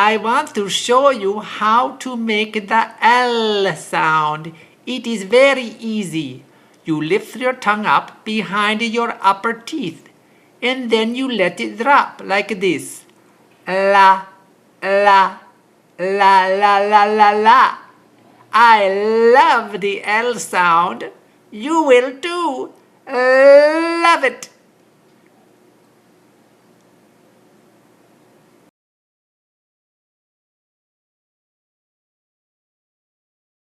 I want to show you how to make the L sound. It is very easy. You lift your tongue up behind your upper teeth, and then you let it drop like this. La, la, la, la, la, la, la. I love the L sound. You will too. Love it.